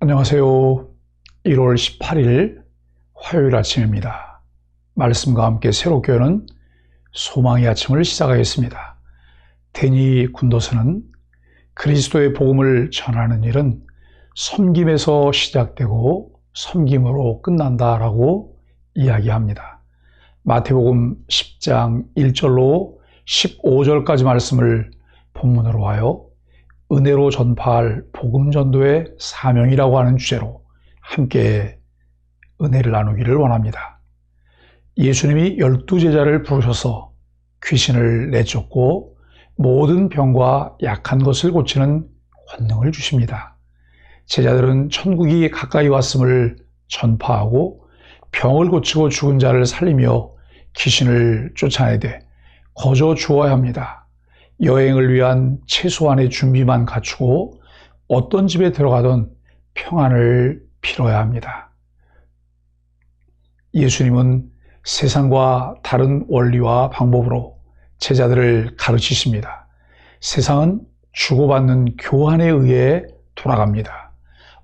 안녕하세요. 1월 18일 화요일 아침입니다. 말씀과 함께 새롭게 여는 소망의 아침을 시작하겠습니다. 데니 군더스는 그리스도의 복음을 전하는 일은 섬김에서 시작되고 섬김으로 끝난다라고 이야기합니다. 마태복음 10장 1절로 15절까지 말씀을 본문으로 하여 은혜로 전파할 복음 전도의 사명이라고 하는 주제로 함께 은혜를 나누기를 원합니다. 예수님이 12제자를 부르셔서 귀신을 내쫓고 모든 병과 약한 것을 고치는 권능을 주십니다. 제자들은 천국이 가까이 왔음을 전파하고 병을 고치고 죽은 자를 살리며 귀신을 쫓아내되 거저 주어야 합니다. 여행을 위한 최소한의 준비만 갖추고 어떤 집에 들어가든 평안을 빌어야 합니다. 예수님은 세상과 다른 원리와 방법으로 제자들을 가르치십니다. 세상은 주고받는 교환에 의해 돌아갑니다.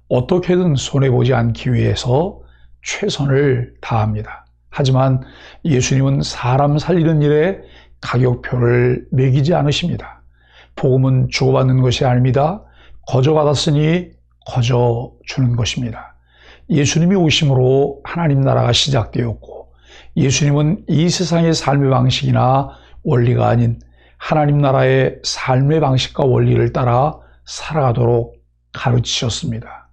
어떻게든 손해보지 않기 위해서 최선을 다합니다. 하지만 예수님은 사람 살리는 일에 가격표를 매기지 않으십니다. 복음은 주고받는 것이 아닙니다. 거저 받았으니 거저 주는 것입니다. 예수님이 오심으로 하나님 나라가 시작되었고 예수님은 이 세상의 삶의 방식이나 원리가 아닌 하나님 나라의 삶의 방식과 원리를 따라 살아가도록 가르치셨습니다.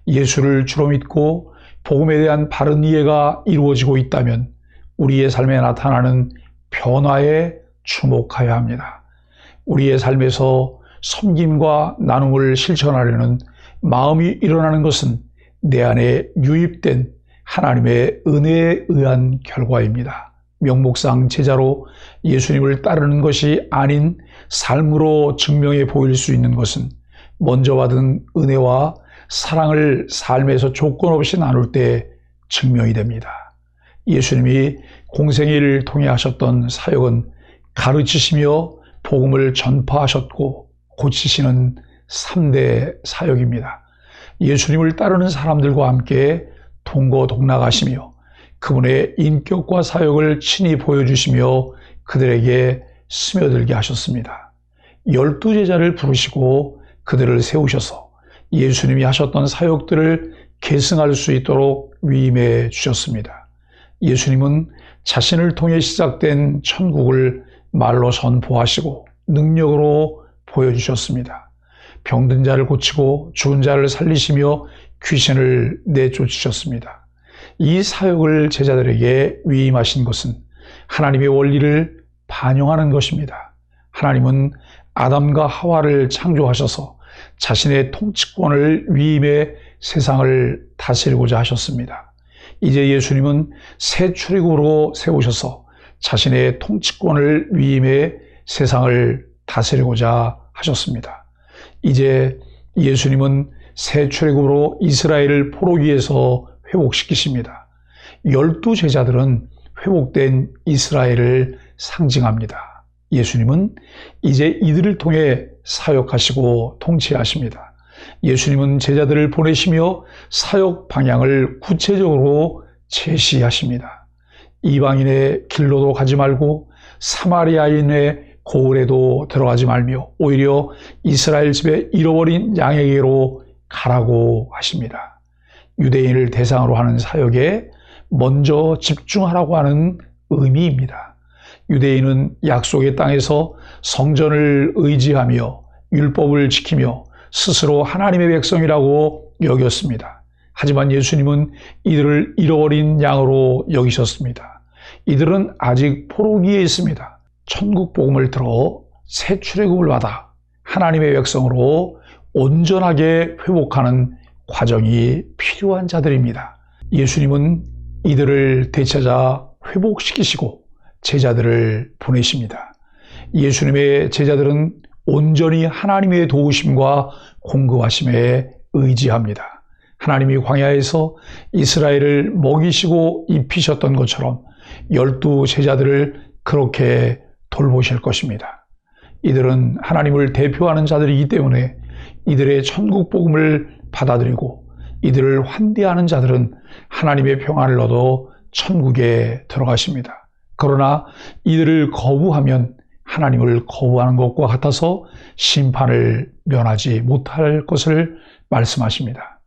예수를 주로 믿고 복음에 대한 바른 이해가 이루어지고 있다면 우리의 삶에 나타나는 변화에 주목해야 합니다. 우리의 삶에서 섬김과 나눔을 실천하려는 마음이 일어나는 것은 내 안에 유입된 하나님의 은혜에 의한 결과입니다. 명목상 제자로 예수님을 따르는 것이 아닌 삶으로 증명해 보일 수 있는 것은 먼저 받은 은혜와 사랑을 삶에서 조건 없이 나눌 때 증명이 됩니다. 예수님이 공생애를 통해 하셨던 사역은 가르치시며 복음을 전파하셨고 고치시는 3대 사역입니다. 예수님을 따르는 사람들과 함께 동거동락하시며 그분의 인격과 사역을 친히 보여주시며 그들에게 스며들게 하셨습니다. 12제자를 부르시고 그들을 세우셔서 예수님이 하셨던 사역들을 계승할 수 있도록 위임해 주셨습니다. 예수님은 자신을 통해 시작된 천국을 말로 선포하시고 능력으로 보여주셨습니다. 병든 자를 고치고 죽은 자를 살리시며 귀신을 내쫓으셨습니다. 이 사역을 제자들에게 위임하신 것은 하나님의 원리를 반영하는 것입니다. 하나님은 아담과 하와를 창조하셔서 자신의 통치권을 위임해 세상을 다스리고자 하셨습니다. 이제 예수님은 새 출애굽으로 세우셔서 자신의 통치권을 위임해 세상을 다스리고자 하셨습니다. 이제 예수님은 새 출애굽으로 이스라엘을 포로기에서 회복시키십니다. 12제자들은 회복된 이스라엘을 상징합니다. 예수님은 이제 이들을 통해 사역하시고 통치하십니다. 예수님은 제자들을 보내시며 사역 방향을 구체적으로 제시하십니다. 이방인의 길로도 가지 말고 사마리아인의 고을에도 들어가지 말며 오히려 이스라엘 집에 잃어버린 양에게로 가라고 하십니다. 유대인을 대상으로 하는 사역에 먼저 집중하라고 하는 의미입니다. 유대인은 약속의 땅에서 성전을 의지하며 율법을 지키며 스스로 하나님의 백성이라고 여겼습니다. 하지만 예수님은 이들을 잃어버린 양으로 여기셨습니다. 이들은 아직 포로기에 있습니다. 천국 복음을 들어 새 출애굽을 받아 하나님의 백성으로 온전하게 회복하는 과정이 필요한 자들입니다. 예수님은 이들을 되찾아 회복시키시고 제자들을 보내십니다. 예수님의 제자들은 온전히 하나님의 도우심과 공급하심에 의지합니다. 하나님이 광야에서 이스라엘을 먹이시고 입히셨던 것처럼 12제자들을 그렇게 돌보실 것입니다. 이들은 하나님을 대표하는 자들이기 때문에 이들의 천국 복음을 받아들이고 이들을 환대하는 자들은 하나님의 평안을 얻어 천국에 들어가십니다. 그러나 이들을 거부하면 하나님을 거부하는 것과 같아서 심판을 면하지 못할 것을 말씀하십니다.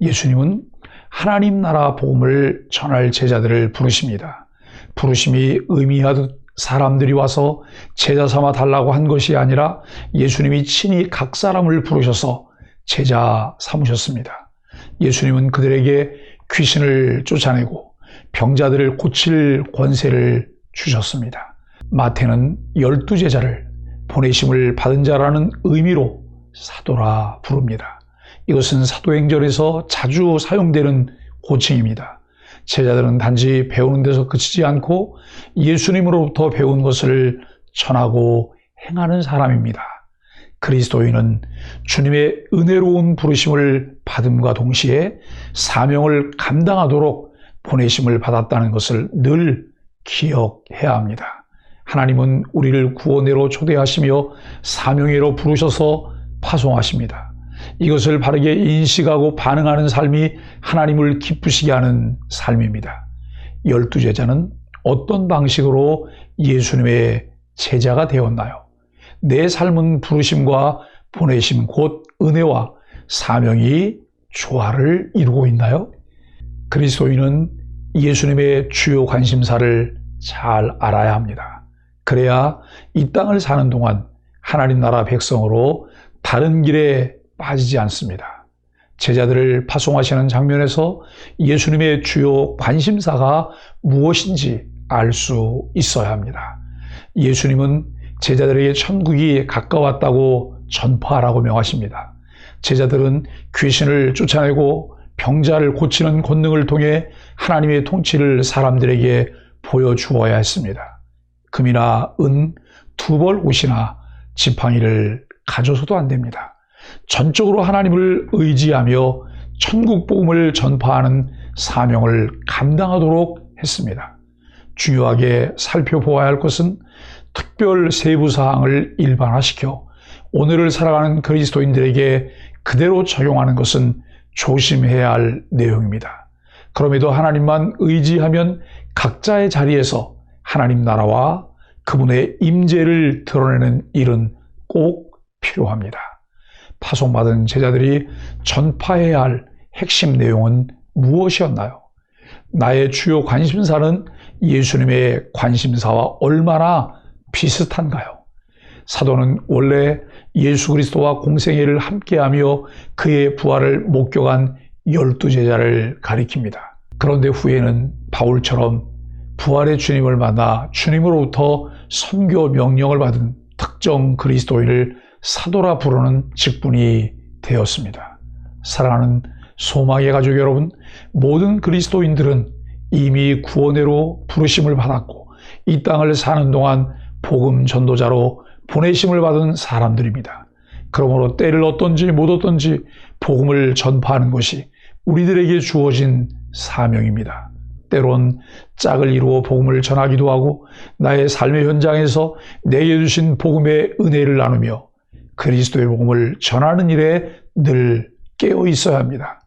예수님은 하나님 나라 복음을 전할 제자들을 부르십니다. 부르심이 의미하듯 사람들이 와서 제자 삼아 달라고 한 것이 아니라 예수님이 친히 각 사람을 부르셔서 제자 삼으셨습니다. 예수님은 그들에게 귀신을 쫓아내고 병자들을 고칠 권세를 주셨습니다. 마태는 12제자를 보내심을 받은 자라는 의미로 사도라 부릅니다. 이것은 사도행전에서 자주 사용되는 호칭입니다. 제자들은 단지 배우는 데서 그치지 않고 예수님으로부터 배운 것을 전하고 행하는 사람입니다. 그리스도인은 주님의 은혜로운 부르심을 받음과 동시에 사명을 감당하도록 보내심을 받았다는 것을 늘 기억해야 합니다. 하나님은 우리를 구원으로 초대하시며 사명으로 부르셔서 파송하십니다. 이것을 바르게 인식하고 반응하는 삶이 하나님을 기쁘시게 하는 삶입니다. 12제자는 어떤 방식으로 예수님의 제자가 되었나요? 내 삶은 부르심과 보내심 곧 은혜와 사명이 조화를 이루고 있나요? 그리스도인은 예수님의 주요 관심사를 잘 알아야 합니다. 그래야 이 땅을 사는 동안 하나님 나라 백성으로 다른 길에 빠지지 않습니다. 제자들을 파송하시는 장면에서 예수님의 주요 관심사가 무엇인지 알 수 있어야 합니다. 예수님은 제자들에게 천국이 가까웠다고 전파하라고 명하십니다. 제자들은 귀신을 쫓아내고 병자를 고치는 권능을 통해 하나님의 통치를 사람들에게 보여주어야 했습니다. 금이나 은, 두벌 옷이나 지팡이를 가져서도 안 됩니다. 전적으로 하나님을 의지하며 천국 복음을 전파하는 사명을 감당하도록 했습니다. 중요하게 살펴보아야 할 것은 특별 세부 사항을 일반화시켜 오늘을 살아가는 그리스도인들에게 그대로 적용하는 것은 조심해야 할 내용입니다. 그럼에도 하나님만 의지하면 각자의 자리에서 하나님 나라와 그분의 임재를 드러내는 일은 꼭 필요합니다. 파송받은 제자들이 전파해야 할 핵심 내용은 무엇이었나요? 나의 주요 관심사는 예수님의 관심사와 얼마나 비슷한가요? 사도는 원래 예수 그리스도와 공생애를 함께하며 그의 부활을 목격한 12제자를 가리킵니다. 그런데 후에는 바울처럼 부활의 주님을 만나 주님으로부터 선교 명령을 받은 특정 그리스도인을 사도라 부르는 직분이 되었습니다. 사랑하는 소망의 가족 여러분, 모든 그리스도인들은 이미 구원으로 부르심을 받았고 이 땅을 사는 동안 복음 전도자로 보내심을 받은 사람들입니다. 그러므로 때를 얻든지 못 얻든지 복음을 전파하는 것이 우리들에게 주어진 사명입니다. 때론 짝을 이루어 복음을 전하기도 하고 나의 삶의 현장에서 내게 주신 복음의 은혜를 나누며 그리스도의 복음을 전하는 일에 늘 깨어 있어야 합니다.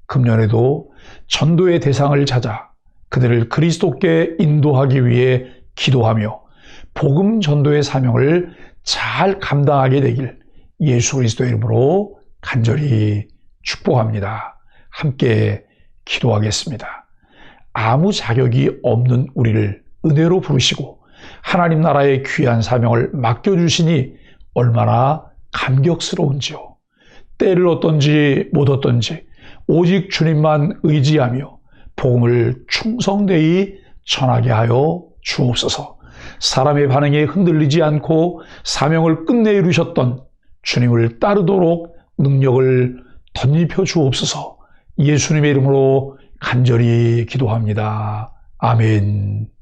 금년에도 전도의 대상을 찾아 그들을 그리스도께 인도하기 위해 기도하며 복음 전도의 사명을 잘 감당하게 되길 예수 그리스도의 이름으로 간절히 축복합니다. 함께 기도하겠습니다. 아무 자격이 없는 우리를 은혜로 부르시고 하나님 나라의 귀한 사명을 맡겨주시니 얼마나 감격스러운지요. 때를 얻든지 못 얻든지 오직 주님만 의지하며 복음을 충성되이 전하게 하여 주옵소서. 사람의 반응에 흔들리지 않고 사명을 끝내 이루셨던 주님을 따르도록 능력을 덧입혀 주옵소서. 예수님의 이름으로 간절히 기도합니다. 아멘.